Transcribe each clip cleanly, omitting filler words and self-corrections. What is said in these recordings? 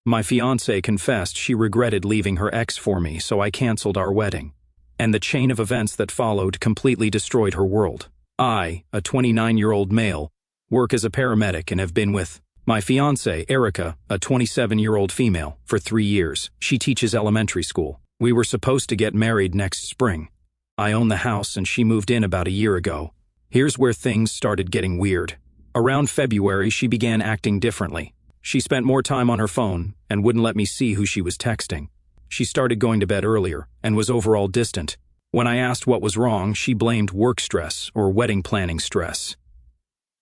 My fiancée confessed she regretted leaving her ex for me, so I canceled our wedding. And the chain of events that followed completely destroyed her world. I, a 29-year-old male, work as a paramedic and have been with my fiancée, Erica, a 27-year-old female, for 3 years. She teaches elementary school. We were supposed to get married next spring. I own the house and she moved in about a year ago. Here's where things started getting weird. Around February, she began acting differently. She spent more time on her phone and wouldn't let me see who she was texting. She started going to bed earlier and was overall distant. When I asked what was wrong, she blamed work stress or wedding planning stress.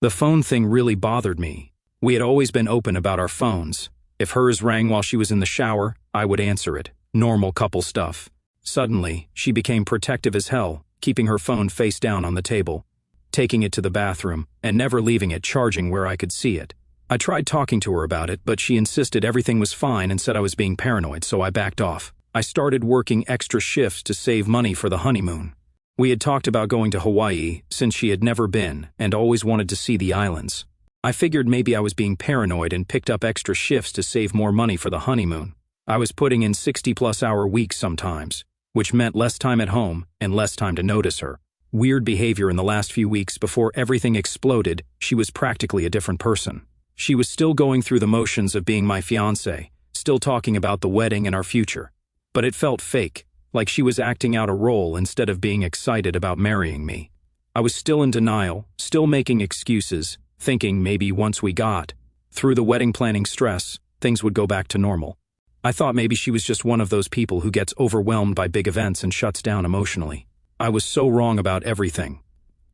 The phone thing really bothered me. We had always been open about our phones. If hers rang while she was in the shower, I would answer it. Normal couple stuff. Suddenly, she became protective as hell, keeping her phone face down on the table, taking it to the bathroom, and never leaving it charging where I could see it. I tried talking to her about it, but she insisted everything was fine and said I was being paranoid, so I backed off. I started working extra shifts to save money for the honeymoon. We had talked about going to Hawaii, since she had never been and always wanted to see the islands. I figured maybe I was being paranoid and picked up extra shifts to save more money for the honeymoon. I was putting in 60-plus-hour weeks sometimes, which meant less time at home and less time to notice her. Weird behavior in the last few weeks before everything exploded. She was practically a different person. She was still going through the motions of being my fiancé, still talking about the wedding and our future. But it felt fake, like she was acting out a role instead of being excited about marrying me. I was still in denial, still making excuses, thinking maybe once we got through the wedding planning stress, things would go back to normal. I thought maybe she was just one of those people who gets overwhelmed by big events and shuts down emotionally. I was so wrong about everything.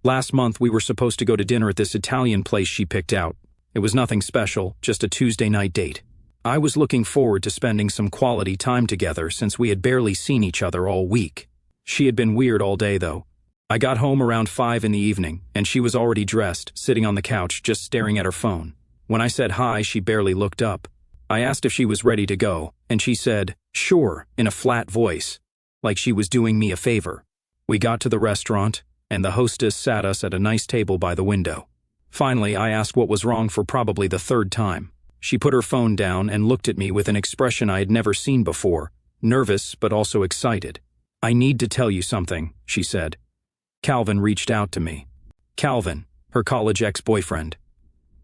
Last month we were supposed to go to dinner at this Italian place she picked out. It was nothing special, just a Tuesday night date. I was looking forward to spending some quality time together since we had barely seen each other all week. She had been weird all day though. I got home around 5 in the evening, and she was already dressed, sitting on the couch just staring at her phone. When I said hi, she barely looked up. I asked if she was ready to go, and she said, "Sure," in a flat voice, like she was doing me a favor. We got to the restaurant, and the hostess sat us at a nice table by the window. Finally, I asked what was wrong for probably the 3rd time. She put her phone down and looked at me with an expression I had never seen before, nervous but also excited. "I need to tell you something," she said. Calvin reached out to me. Calvin, her college ex-boyfriend.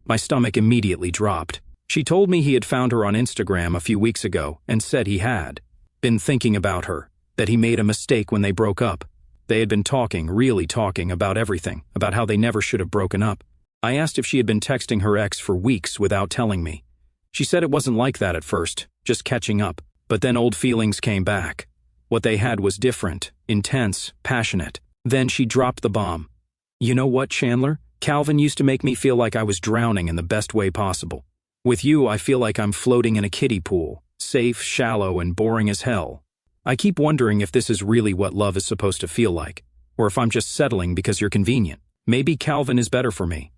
My stomach immediately dropped. She told me he had found her on Instagram a few weeks ago and said he had been thinking about her, that he made a mistake when they broke up. They had been talking, really talking about everything, about how they never should have broken up. I asked if she had been texting her ex for weeks without telling me. She said it wasn't like that at first, just catching up, but then old feelings came back. What they had was different, intense, passionate. Then she dropped the bomb. "You know what, Chandler? Calvin used to make me feel like I was drowning in the best way possible. With you, I feel like I'm floating in a kiddie pool, safe, shallow, and boring as hell. I keep wondering if this is really what love is supposed to feel like, or if I'm just settling because you're convenient. Maybe Calvin is better for me."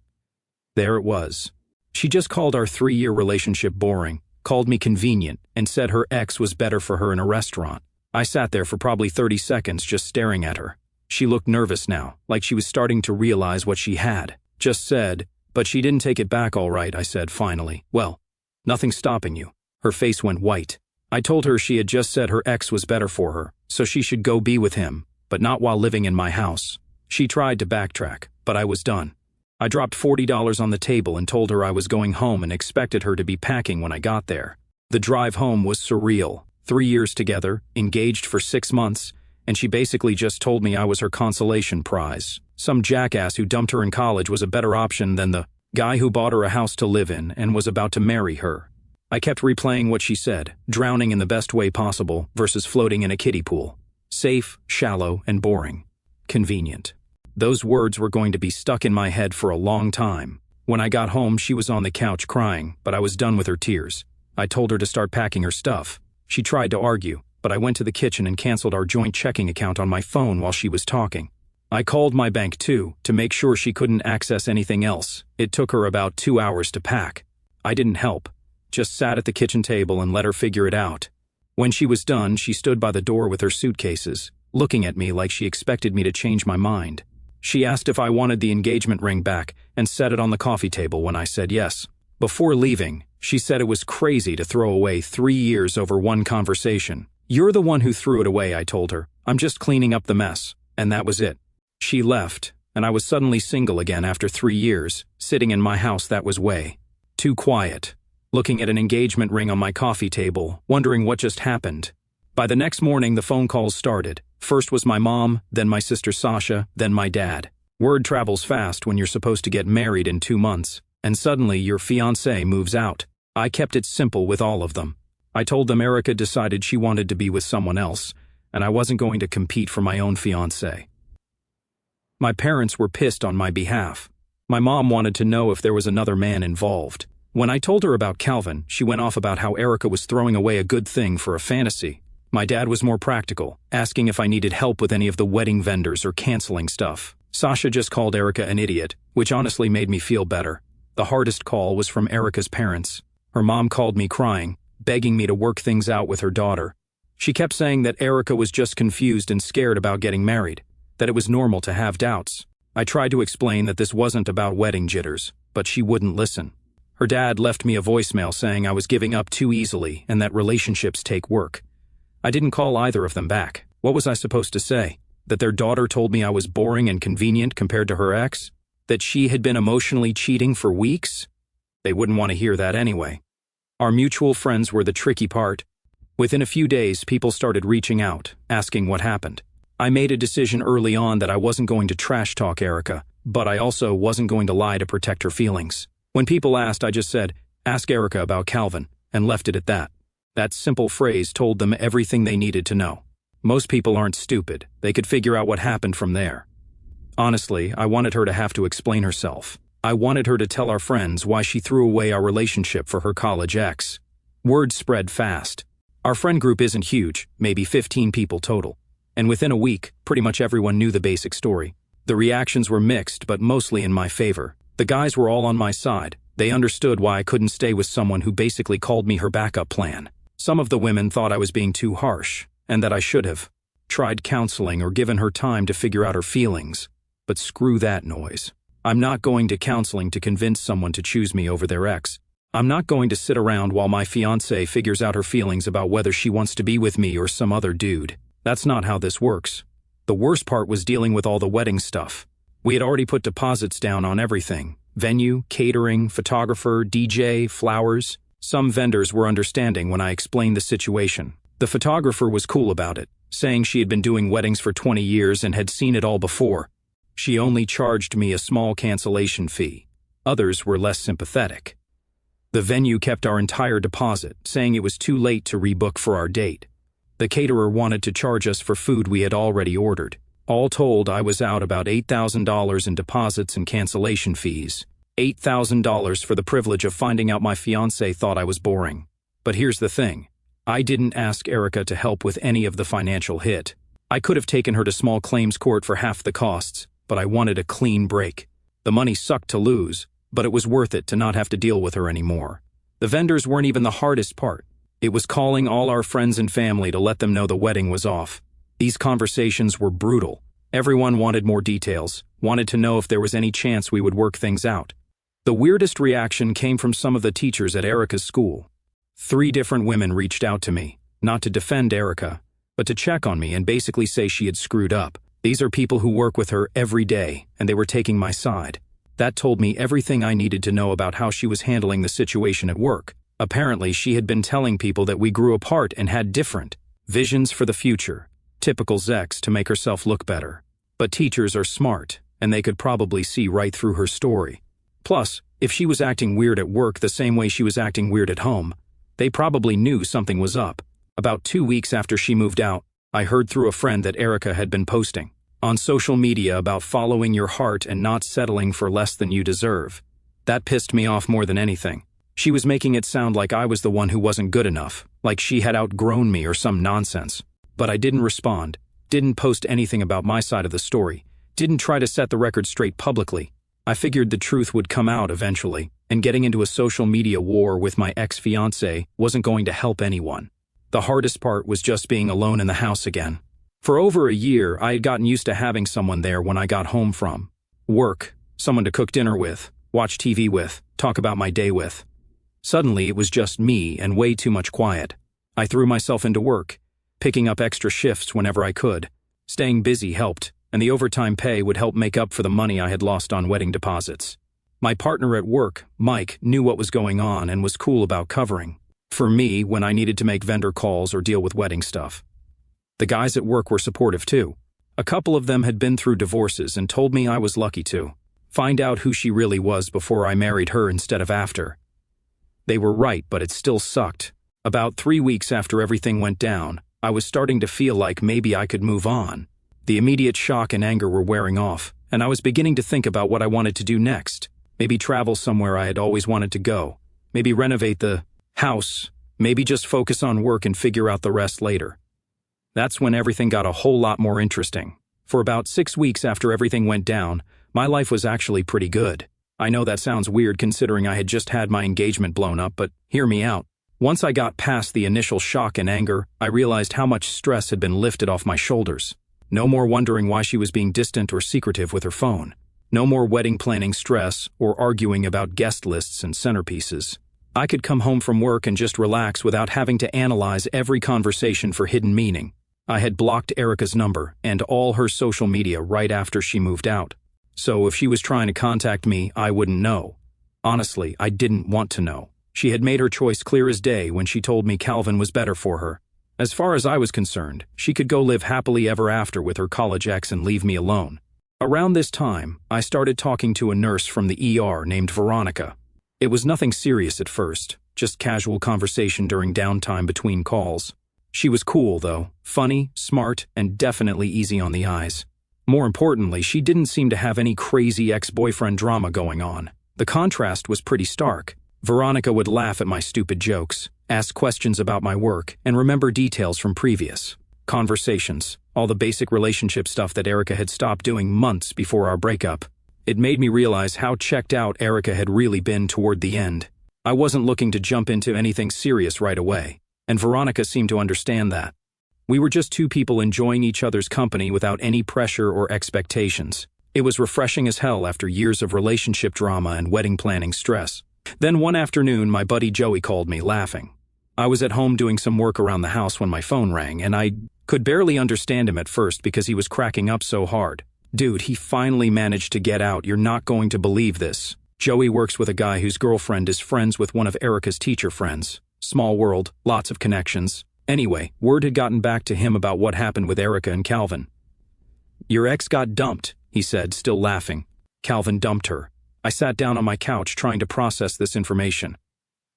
There it was. She just called our 3-year relationship boring, called me convenient, and said her ex was better for her in a restaurant. I sat there for probably 30 seconds just staring at her. She looked nervous now, like she was starting to realize what she had just said, but she didn't take it back all right, I said finally. "Well, nothing's stopping you." Her face went white. I told her she had just said her ex was better for her, so she should go be with him, but not while living in my house. She tried to backtrack, but I was done. I dropped $40 on the table and told her I was going home and expected her to be packing when I got there. The drive home was surreal. 3 years together, engaged for 6 months, and she basically just told me I was her consolation prize. Some jackass who dumped her in college was a better option than the guy who bought her a house to live in and was about to marry her. I kept replaying what she said, drowning in the best way possible versus floating in a kiddie pool. Safe, shallow, and boring. Convenient. Those words were going to be stuck in my head for a long time. When I got home, she was on the couch crying, but I was done with her tears. I told her to start packing her stuff. She tried to argue, but I went to the kitchen and canceled our joint checking account on my phone while she was talking. I called my bank too, to make sure she couldn't access anything else. It took her about 2 hours to pack. I didn't help, just sat at the kitchen table and let her figure it out. When she was done, she stood by the door with her suitcases, looking at me like she expected me to change my mind. She asked if I wanted the engagement ring back and set it on the coffee table when I said yes. Before leaving, She said it was crazy to throw away 3 years over one conversation. "You're the one who threw it away," I told her. "I'm just cleaning up the mess." And that was it. She left, and I was suddenly single again after 3 years, sitting in my house that was way too quiet, looking at an engagement ring on my coffee table, wondering what just happened. By the next morning, the phone calls started. First was my mom, then my sister Sasha, then my dad. Word travels fast when you're supposed to get married in 2 months, and suddenly your fiancé moves out. I kept it simple with all of them. I told them Erica decided she wanted to be with someone else, and I wasn't going to compete for my own fiancé. My parents were pissed on my behalf. My mom wanted to know if there was another man involved. When I told her about Calvin, she went off about how Erica was throwing away a good thing for a fantasy. My dad was more practical, asking if I needed help with any of the wedding vendors or canceling stuff. Sasha just called Erica an idiot, which honestly made me feel better. The hardest call was from Erica's parents. Her mom called me crying, begging me to work things out with her daughter. She kept saying that Erica was just confused and scared about getting married, that it was normal to have doubts. I tried to explain that this wasn't about wedding jitters, but she wouldn't listen. Her dad left me a voicemail saying I was giving up too easily and that relationships take work. I didn't call either of them back. What was I supposed to say? That their daughter told me I was boring and convenient compared to her ex? That she had been emotionally cheating for weeks? They wouldn't want to hear that anyway. Our mutual friends were the tricky part. Within a few days, people started reaching out, asking what happened. I made a decision early on that I wasn't going to trash talk Erica, but I also wasn't going to lie to protect her feelings. When people asked, I just said, "Ask Erica about Calvin," and left it at that. That simple phrase told them everything they needed to know. Most people aren't stupid. They could figure out what happened from there. Honestly, I wanted her to have to explain herself. I wanted her to tell our friends why she threw away our relationship for her college ex. Word spread fast. Our friend group isn't huge, maybe 15 people total. And within a week, pretty much everyone knew the basic story. The reactions were mixed, but mostly in my favor. The guys were all on my side. They understood why I couldn't stay with someone who basically called me her backup plan. Some of the women thought I was being too harsh, and that I should have tried counseling or given her time to figure out her feelings. But screw that noise. I'm not going to counseling to convince someone to choose me over their ex. I'm not going to sit around while my fiancé figures out her feelings about whether she wants to be with me or some other dude. That's not how this works. The worst part was dealing with all the wedding stuff. We had already put deposits down on everything. Venue, catering, photographer, DJ, flowers. Some vendors were understanding when I explained the situation. The photographer was cool about it, saying she had been doing weddings for 20 years and had seen it all before. She only charged me a small cancellation fee. Others were less sympathetic. The venue kept our entire deposit, saying it was too late to rebook for our date. The caterer wanted to charge us for food we had already ordered. All told, I was out about $8,000 in deposits and cancellation fees. $8,000 for the privilege of finding out my fiancé thought I was boring. But here's the thing. I didn't ask Erica to help with any of the financial hit. I could have taken her to small claims court for half the costs, but I wanted a clean break. The money sucked to lose, but it was worth it to not have to deal with her anymore. The vendors weren't even the hardest part. It was calling all our friends and family to let them know the wedding was off. These conversations were brutal. Everyone wanted more details, wanted to know if there was any chance we would work things out. The weirdest reaction came from some of the teachers at Erica's school. 3 different women reached out to me, not to defend Erica, but to check on me and basically say she had screwed up. These are people who work with her every day, and they were taking my side. That told me everything I needed to know about how she was handling the situation at work. Apparently, she had been telling people that we grew apart and had different visions for the future. Typical Zex to make herself look better. But teachers are smart, and they could probably see right through her story. Plus, if she was acting weird at work the same way she was acting weird at home, they probably knew something was up. About 2 weeks after she moved out, I heard through a friend that Erica had been posting on social media about following your heart and not settling for less than you deserve. That pissed me off more than anything. She was making it sound like I was the one who wasn't good enough, like she had outgrown me or some nonsense. But I didn't respond, didn't post anything about my side of the story, didn't try to set the record straight publicly. I figured the truth would come out eventually, and getting into a social media war with my ex-fiancé wasn't going to help anyone. The hardest part was just being alone in the house again. For over a year, I had gotten used to having someone there when I got home from work, someone to cook dinner with, watch TV with, talk about my day with. Suddenly it was just me and way too much quiet. I threw myself into work, picking up extra shifts whenever I could. Staying busy helped, and the overtime pay would help make up for the money I had lost on wedding deposits. My partner at work, Mike, knew what was going on and was cool about covering for me when I needed to make vendor calls or deal with wedding stuff. The guys at work were supportive too. A couple of them had been through divorces and told me I was lucky to find out who she really was before I married her instead of after. They were right, but it still sucked. About 3 weeks after everything went down, I was starting to feel like maybe I could move on. The immediate shock and anger were wearing off, and I was beginning to think about what I wanted to do next. Maybe travel somewhere I had always wanted to go. Maybe renovate the house. Maybe just focus on work and figure out the rest later. That's when everything got a whole lot more interesting. For about 6 weeks after everything went down, my life was actually pretty good. I know that sounds weird considering I had just had my engagement blown up, but hear me out. Once I got past the initial shock and anger, I realized how much stress had been lifted off my shoulders. No more wondering why she was being distant or secretive with her phone. No more wedding planning stress or arguing about guest lists and centerpieces. I could come home from work and just relax without having to analyze every conversation for hidden meaning. I had blocked Erica's number and all her social media right after she moved out. So if she was trying to contact me, I wouldn't know. Honestly, I didn't want to know. She had made her choice clear as day when she told me Calvin was better for her. As far as I was concerned, she could go live happily ever after with her college ex and leave me alone. Around this time, I started talking to a nurse from the ER named Veronica. It was nothing serious at first, just casual conversation during downtime between calls. She was cool, though, funny, smart, and definitely easy on the eyes. More importantly, she didn't seem to have any crazy ex-boyfriend drama going on. The contrast was pretty stark. Veronica would laugh at my stupid jokes, ask questions about my work, and remember details from previous conversations, all the basic relationship stuff that Erica had stopped doing months before our breakup. It made me realize how checked out Erica had really been toward the end. I wasn't looking to jump into anything serious right away, and Veronica seemed to understand that. We were just two people enjoying each other's company without any pressure or expectations. It was refreshing as hell after years of relationship drama and wedding planning stress. Then one afternoon, my buddy Joey called me, laughing. I was at home doing some work around the house when my phone rang, and I could barely understand him at first because he was cracking up so hard. Dude, he finally managed to get out. You're not going to believe this. Joey works with a guy whose girlfriend is friends with one of Erica's teacher friends. Small world, lots of connections. Anyway, word had gotten back to him about what happened with Erica and Calvin. Your ex got dumped, he said, still laughing. Calvin dumped her. I sat down on my couch trying to process this information.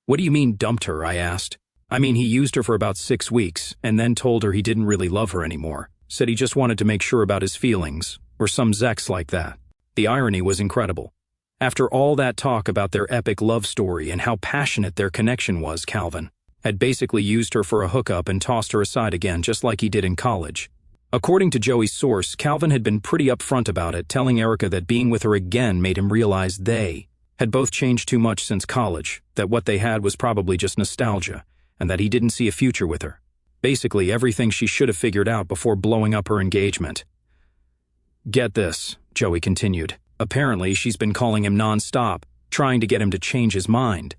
What do you mean dumped her? I asked. I mean, he used her for about 6 weeks and then told her he didn't really love her anymore. Said he just wanted to make sure about his feelings, or some zex like that. The irony was incredible. After all that talk about their epic love story and how passionate their connection was, Calvin had basically used her for a hookup and tossed her aside again just like he did in college. According to Joey's source, Calvin had been pretty upfront about it, telling Erica that being with her again made him realize they had both changed too much since college, that what they had was probably just nostalgia, and that he didn't see a future with her. Basically everything she should have figured out before blowing up her engagement. Get this, Joey continued. Apparently she's been calling him non-stop, trying to get him to change his mind.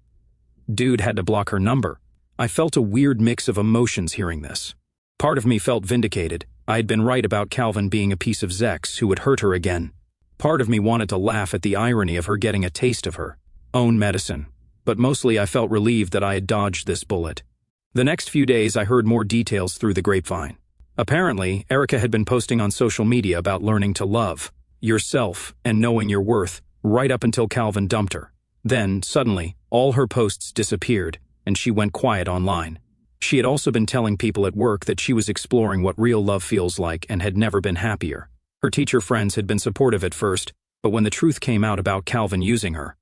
Dude had to block her number. I felt a weird mix of emotions hearing this. Part of me felt vindicated. I had been right about Calvin being a piece of Zex who would hurt her again. Part of me wanted to laugh at the irony of her getting a taste of her own medicine. But mostly I felt relieved that I had dodged this bullet. The next few days I heard more details through the grapevine. Apparently, Erica had been posting on social media about learning to love yourself and knowing your worth right up until Calvin dumped her. Then, suddenly, all her posts disappeared and she went quiet online. She had also been telling people at work that she was exploring what real love feels like and had never been happier. Her teacher friends had been supportive at first, but when the truth came out about Calvin using her,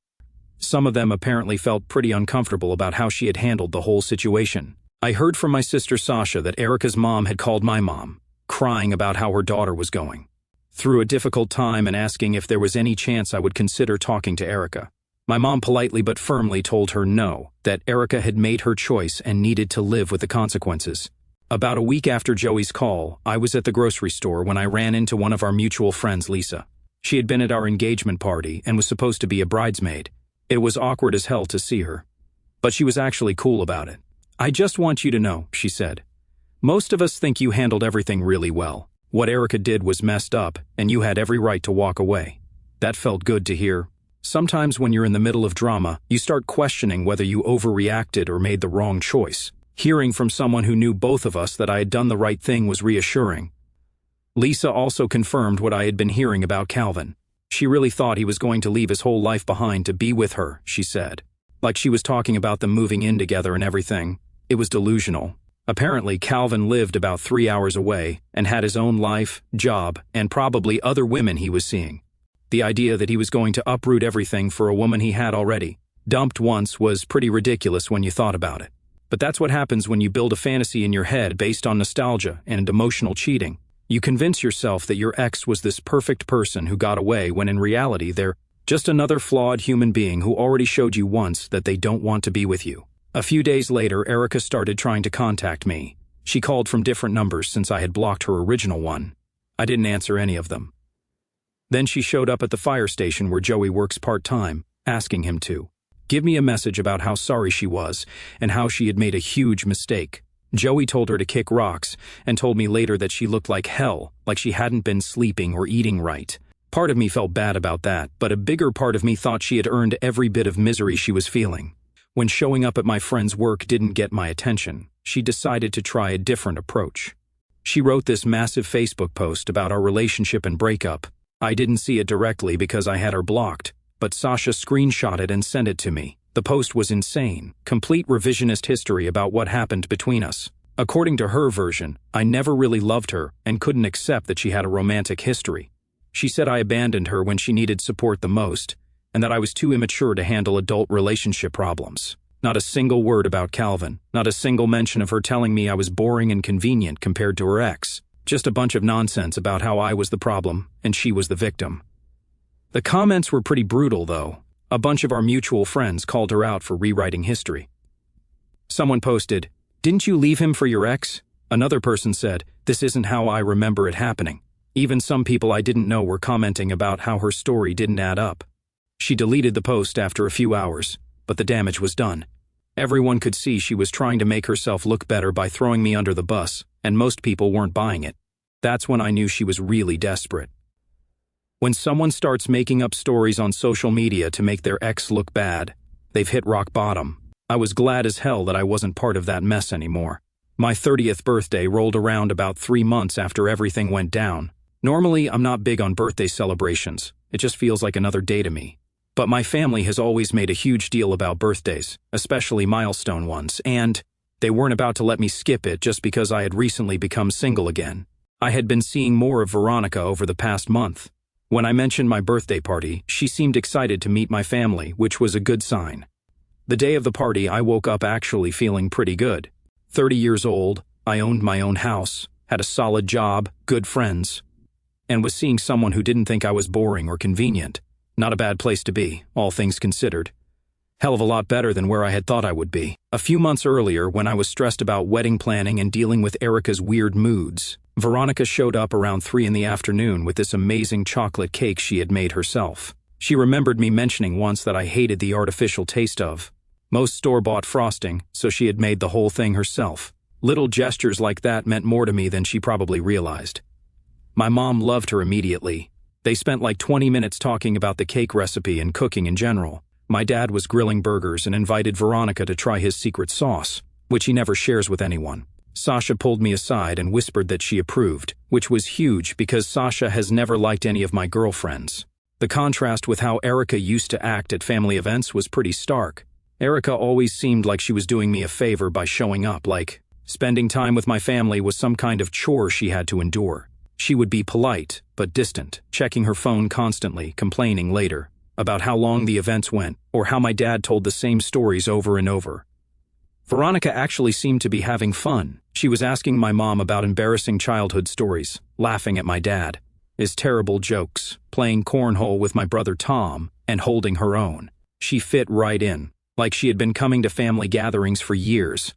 some of them apparently felt pretty uncomfortable about how she had handled the whole situation. I heard from my sister Sasha that Erica's mom had called my mom, crying about how her daughter was going through a difficult time and asking if there was any chance I would consider talking to Erica. My mom politely but firmly told her no, that Erica had made her choice and needed to live with the consequences. About a week after Joey's call, I was at the grocery store when I ran into one of our mutual friends, Lisa. She had been at our engagement party and was supposed to be a bridesmaid. It was awkward as hell to see her. But she was actually cool about it. "I just want you to know," she said. "Most of us think you handled everything really well. What Erica did was messed up, and you had every right to walk away." That felt good to hear. Sometimes when you're in the middle of drama, you start questioning whether you overreacted or made the wrong choice. Hearing from someone who knew both of us that I had done the right thing was reassuring. Lisa also confirmed what I had been hearing about Calvin. She really thought he was going to leave his whole life behind to be with her, she said. Like she was talking about them moving in together and everything. It was delusional. Apparently, Calvin lived about 3 hours away and had his own life, job, and probably other women he was seeing. The idea that he was going to uproot everything for a woman he had already dumped once was pretty ridiculous when you thought about it. But that's what happens when you build a fantasy in your head based on nostalgia and emotional cheating. You convince yourself that your ex was this perfect person who got away when in reality they're just another flawed human being who already showed you once that they don't want to be with you. A few days later, Erica started trying to contact me. She called from different numbers since I had blocked her original one. I didn't answer any of them. Then she showed up at the fire station where Joey works part-time, asking him to give me a message about how sorry she was and how she had made a huge mistake. Joey told her to kick rocks and told me later that she looked like hell, like she hadn't been sleeping or eating right. Part of me felt bad about that, but a bigger part of me thought she had earned every bit of misery she was feeling. When showing up at my friend's work didn't get my attention, she decided to try a different approach. She wrote this massive Facebook post about our relationship and breakup. I didn't see it directly because I had her blocked, but Sasha screenshot it and sent it to me. The post was insane, complete revisionist history about what happened between us. According to her version, I never really loved her and couldn't accept that she had a romantic history. She said I abandoned her when she needed support the most, and that I was too immature to handle adult relationship problems. Not a single word about Calvin, not a single mention of her telling me I was boring and convenient compared to her ex. Just a bunch of nonsense about how I was the problem and she was the victim. The comments were pretty brutal, though. A bunch of our mutual friends called her out for rewriting history. Someone posted, "Didn't you leave him for your ex?" Another person said, "This isn't how I remember it happening." Even some people I didn't know were commenting about how her story didn't add up. She deleted the post after a few hours, but the damage was done. Everyone could see she was trying to make herself look better by throwing me under the bus, and most people weren't buying it. That's when I knew she was really desperate. When someone starts making up stories on social media to make their ex look bad, they've hit rock bottom. I was glad as hell that I wasn't part of that mess anymore. My 30th birthday rolled around about 3 months after everything went down. Normally, I'm not big on birthday celebrations. It just feels like another day to me. But my family has always made a huge deal about birthdays, especially milestone ones, and they weren't about to let me skip it just because I had recently become single again. I had been seeing more of Veronica over the past month. When I mentioned my birthday party, she seemed excited to meet my family, which was a good sign. The day of the party, I woke up actually feeling pretty good. 30 years old, I owned my own house, had a solid job, good friends, and was seeing someone who didn't think I was boring or convenient. Not a bad place to be, all things considered. Hell of a lot better than where I had thought I would be. A few months earlier, when I was stressed about wedding planning and dealing with Erica's weird moods, Veronica showed up around 3 in the afternoon with this amazing chocolate cake she had made herself. She remembered me mentioning once that I hated the artificial taste of most store-bought frosting, so she had made the whole thing herself. Little gestures like that meant more to me than she probably realized. My mom loved her immediately. They spent like 20 minutes talking about the cake recipe and cooking in general. My dad was grilling burgers and invited Veronica to try his secret sauce, which he never shares with anyone. Sasha pulled me aside and whispered that she approved, which was huge because Sasha has never liked any of my girlfriends. The contrast with how Erica used to act at family events was pretty stark. Erica always seemed like she was doing me a favor by showing up, like spending time with my family was some kind of chore she had to endure. She would be polite, but distant, checking her phone constantly, complaining later about how long the events went, or how my dad told the same stories over and over. Veronica actually seemed to be having fun. She was asking my mom about embarrassing childhood stories, laughing at my dad, his terrible jokes, playing cornhole with my brother Tom, and holding her own. She fit right in, like she had been coming to family gatherings for years.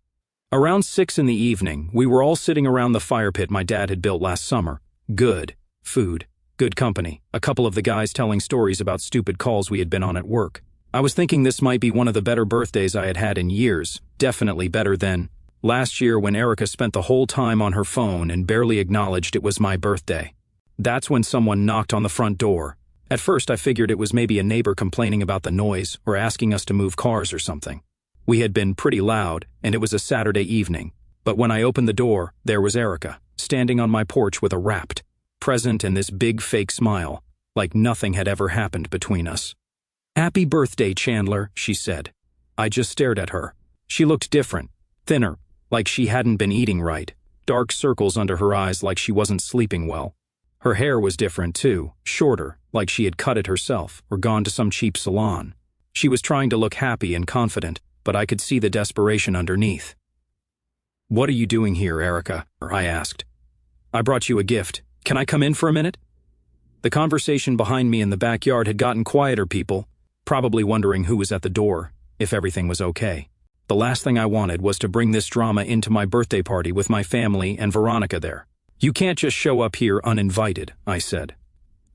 Around 6 in the evening, we were all sitting around the fire pit my dad had built last summer. Good food, good company, a couple of the guys telling stories about stupid calls we had been on at work. I was thinking this might be one of the better birthdays I had had in years, definitely better than last year when Erica spent the whole time on her phone and barely acknowledged it was my birthday. That's when someone knocked on the front door. At first I figured it was maybe a neighbor complaining about the noise or asking us to move cars or something. We had been pretty loud, and it was a Saturday evening. But when I opened the door, there was Erica, standing on my porch with a wrapped present and this big fake smile, like nothing had ever happened between us. "Happy birthday, Chandler," she said. I just stared at her. She looked different, thinner, like she hadn't been eating right, dark circles under her eyes like she wasn't sleeping well. Her hair was different too, shorter, like she had cut it herself or gone to some cheap salon. She was trying to look happy and confident, but I could see the desperation underneath. "What are you doing here, Erica?" I asked. "I brought you a gift. Can I come in for a minute?" The conversation behind me in the backyard had gotten quieter, people, probably wondering who was at the door, if everything was okay. The last thing I wanted was to bring this drama into my birthday party with my family and Veronica there. "You can't just show up here uninvited," I said.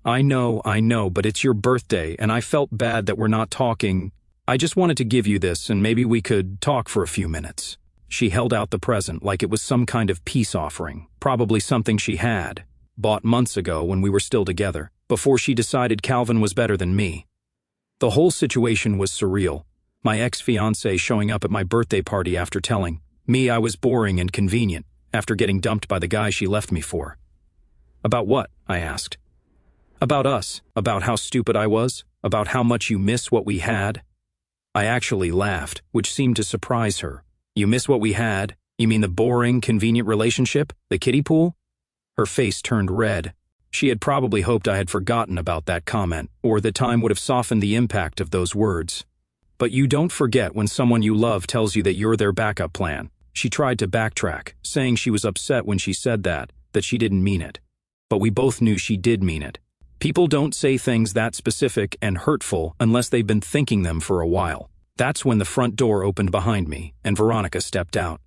I know, but it's your birthday, and I felt bad that we're not talking. I just wanted to give you this, and maybe we could talk for a few minutes." She held out the present like it was some kind of peace offering, probably something she had bought months ago when we were still together, before she decided Calvin was better than me. The whole situation was surreal. My ex-fiancée showing up at my birthday party after telling me I was boring and convenient, after getting dumped by the guy she left me for. "About what?" I asked. "About us, about how stupid I was, about how much you miss what we had." I actually laughed, which seemed to surprise her. "You miss what we had? You mean the boring, convenient relationship? The kiddie pool?" Her face turned red. She had probably hoped I had forgotten about that comment, or that time would have softened the impact of those words. "But you don't forget when someone you love tells you that you're their backup plan." She tried to backtrack, saying she was upset when she said that she didn't mean it. But we both knew she did mean it. People don't say things that specific and hurtful unless they've been thinking them for a while. That's when the front door opened behind me, and Veronica stepped out.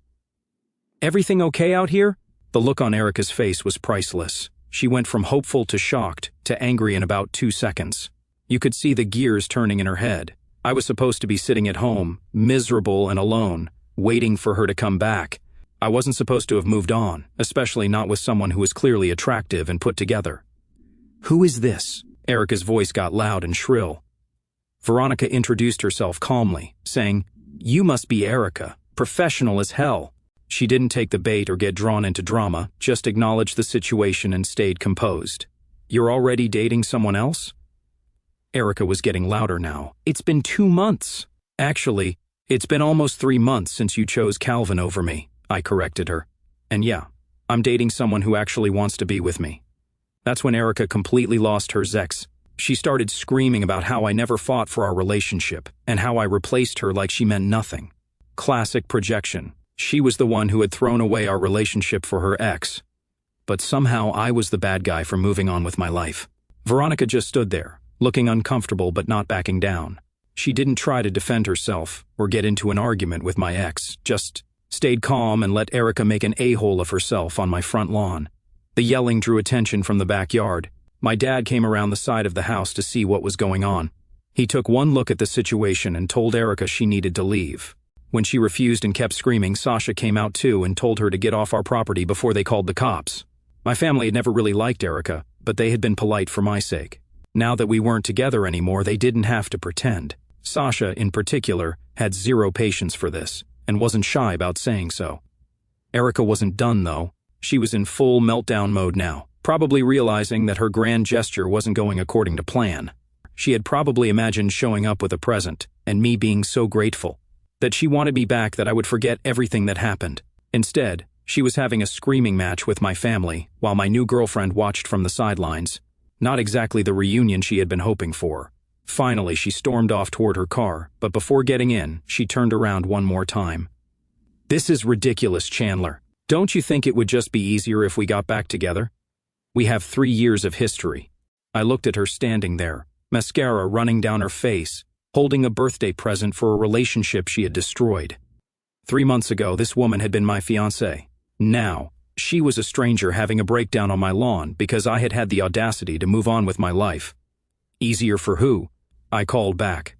"Everything okay out here?" The look on Erica's face was priceless. She went from hopeful to shocked to angry in about 2 seconds. You could see the gears turning in her head. I was supposed to be sitting at home, miserable and alone, waiting for her to come back. I wasn't supposed to have moved on, especially not with someone who was clearly attractive and put together. "Who is this?" Erica's voice got loud and shrill. Veronica introduced herself calmly, saying, "You must be Erica, professional as hell." She didn't take the bait or get drawn into drama, just acknowledged the situation and stayed composed. "You're already dating someone else?" Erica was getting louder now. "It's been 2 months. Actually, it's been almost 3 months since you chose Calvin over me," I corrected her. "And yeah, I'm dating someone who actually wants to be with me." That's when Erica completely lost her zex. She started screaming about how I never fought for our relationship, and how I replaced her like she meant nothing. Classic projection. She was the one who had thrown away our relationship for her ex. But somehow I was the bad guy for moving on with my life. Veronica just stood there, looking uncomfortable but not backing down. She didn't try to defend herself or get into an argument with my ex, just stayed calm and let Erica make an a-hole of herself on my front lawn. The yelling drew attention from the backyard. My dad came around the side of the house to see what was going on. He took one look at the situation and told Erica she needed to leave. When she refused and kept screaming, Sasha came out too and told her to get off our property before they called the cops. My family had never really liked Erica, but they had been polite for my sake. Now that we weren't together anymore, they didn't have to pretend. Sasha, in particular, had zero patience for this, and wasn't shy about saying so. Erica wasn't done, though. She was in full meltdown mode now, probably realizing that her grand gesture wasn't going according to plan. She had probably imagined showing up with a present, and me being so grateful. That she wanted me back, that I would forget everything that happened. Instead, she was having a screaming match with my family, while my new girlfriend watched from the sidelines. Not exactly the reunion she had been hoping for. Finally, she stormed off toward her car, but before getting in, she turned around one more time. "This is ridiculous, Chandler. Don't you think it would just be easier if we got back together? We have 3 years of history." I looked at her standing there, mascara running down her face, holding a birthday present for a relationship she had destroyed. 3 months ago, this woman had been my fiancée. Now, she was a stranger having a breakdown on my lawn because I had had the audacity to move on with my life. "Easier for who?" I called back.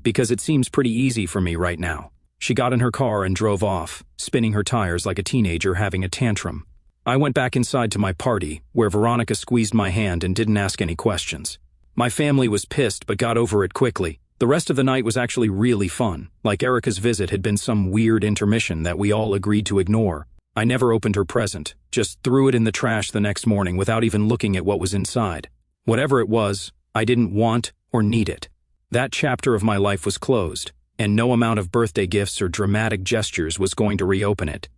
because it seems pretty easy for me right now." She got in her car and drove off, spinning her tires like a teenager having a tantrum. I went back inside to my party, where Veronica squeezed my hand and didn't ask any questions. My family was pissed but got over it quickly. The rest of the night was actually really fun, like Erica's visit had been some weird intermission that we all agreed to ignore. I never opened her present, just threw it in the trash the next morning without even looking at what was inside. Whatever it was, I didn't want or need it. That chapter of my life was closed, and no amount of birthday gifts or dramatic gestures was going to reopen it.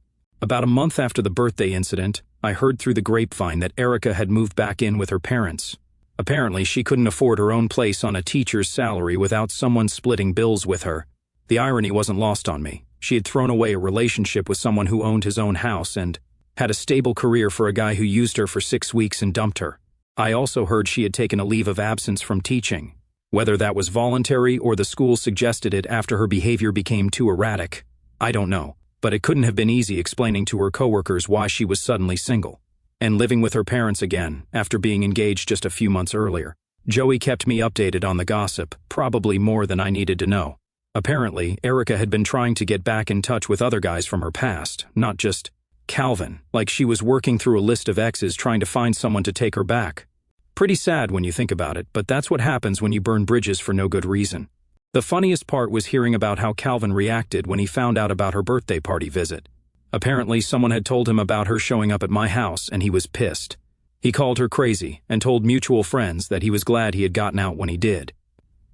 About a month after the birthday incident, I heard through the grapevine that Erica had moved back in with her parents. Apparently, she couldn't afford her own place on a teacher's salary without someone splitting bills with her. The irony wasn't lost on me. She had thrown away a relationship with someone who owned his own house and had a stable career for a guy who used her for 6 weeks and dumped her. I also heard she had taken a leave of absence from teaching. Whether that was voluntary or the school suggested it after her behavior became too erratic, I don't know. But it couldn't have been easy explaining to her coworkers why she was suddenly single and living with her parents again after being engaged just a few months earlier. Joey kept me updated on the gossip, probably more than I needed to know. Apparently, Erica had been trying to get back in touch with other guys from her past, not just Calvin, like she was working through a list of exes trying to find someone to take her back. Pretty sad when you think about it, but that's what happens when you burn bridges for no good reason. The funniest part was hearing about how Calvin reacted when he found out about her birthday party visit. Apparently, someone had told him about her showing up at my house, and he was pissed. He called her crazy and told mutual friends that he was glad he had gotten out when he did.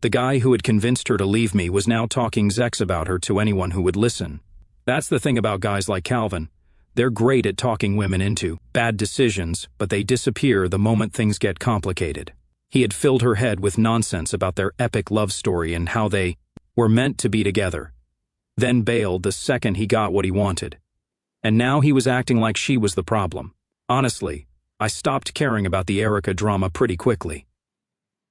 The guy who had convinced her to leave me was now talking Zex about her to anyone who would listen. That's the thing about guys like Calvin. They're great at talking women into bad decisions, but they disappear the moment things get complicated. He had filled her head with nonsense about their epic love story and how they were meant to be together, then bailed the second he got what he wanted. And now he was acting like she was the problem. Honestly, I stopped caring about the Erica drama pretty quickly.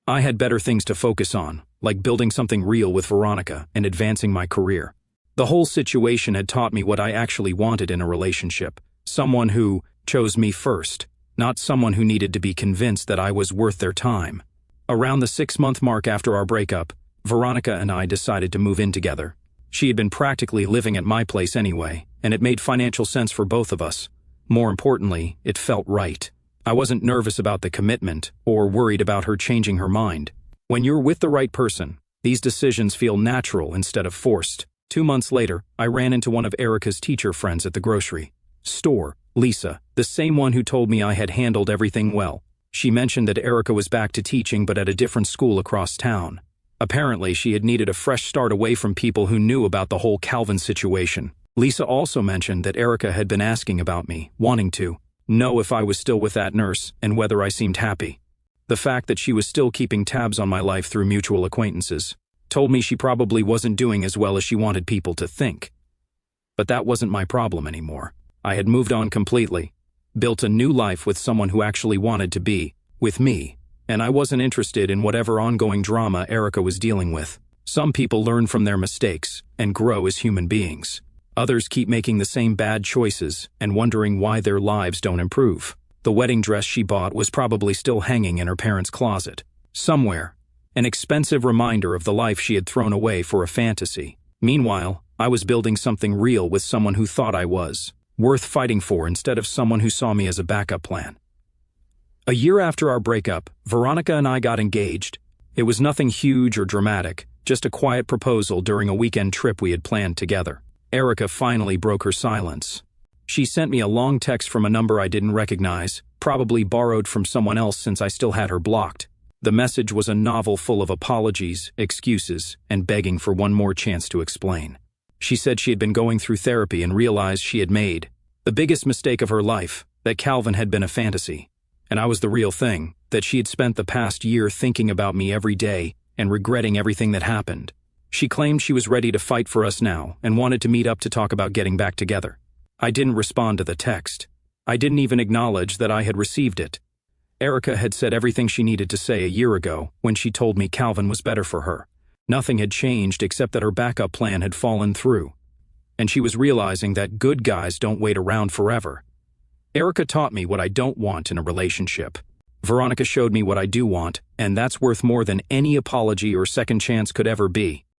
I had better things to focus on, like building something real with Veronica and advancing my career. The whole situation had taught me what I actually wanted in a relationship, someone who chose me first, not someone who needed to be convinced that I was worth their time. Around the 6-month mark after our breakup, Veronica and I decided to move in together. She had been practically living at my place anyway, and it made financial sense for both of us. More importantly, it felt right. I wasn't nervous about the commitment or worried about her changing her mind. When you're with the right person, these decisions feel natural instead of forced. 2 months later, I ran into one of Erica's teacher friends at the grocery store, Lisa, the same one who told me I had handled everything well. She mentioned that Erica was back to teaching but at a different school across town. Apparently, she had needed a fresh start away from people who knew about the whole Calvin situation. Lisa also mentioned that Erica had been asking about me, wanting to know if I was still with that nurse and whether I seemed happy. The fact that she was still keeping tabs on my life through mutual acquaintances told me she probably wasn't doing as well as she wanted people to think. But that wasn't my problem anymore. I had moved on completely, built a new life with someone who actually wanted to be with me, and I wasn't interested in whatever ongoing drama Erica was dealing with. Some people learn from their mistakes and grow as human beings. Others keep making the same bad choices and wondering why their lives don't improve. The wedding dress she bought was probably still hanging in her parents' closet, somewhere, an expensive reminder of the life she had thrown away for a fantasy. Meanwhile, I was building something real with someone who thought I was worth fighting for instead of someone who saw me as a backup plan. A year after our breakup, Veronica and I got engaged. It was nothing huge or dramatic, just a quiet proposal during a weekend trip we had planned together. Erica finally broke her silence. She sent me a long text from a number I didn't recognize, probably borrowed from someone else since I still had her blocked. The message was a novel full of apologies, excuses, and begging for one more chance to explain. She said she had been going through therapy and realized she had made the biggest mistake of her life, that Calvin had been a fantasy, and I was the real thing, that she had spent the past year thinking about me every day and regretting everything that happened. She claimed she was ready to fight for us now and wanted to meet up to talk about getting back together. I didn't respond to the text. I didn't even acknowledge that I had received it. Erica had said everything she needed to say a year ago when she told me Calvin was better for her. Nothing had changed except that her backup plan had fallen through, and she was realizing that good guys don't wait around forever. Erica taught me what I don't want in a relationship. Veronica showed me what I do want, and that's worth more than any apology or second chance could ever be.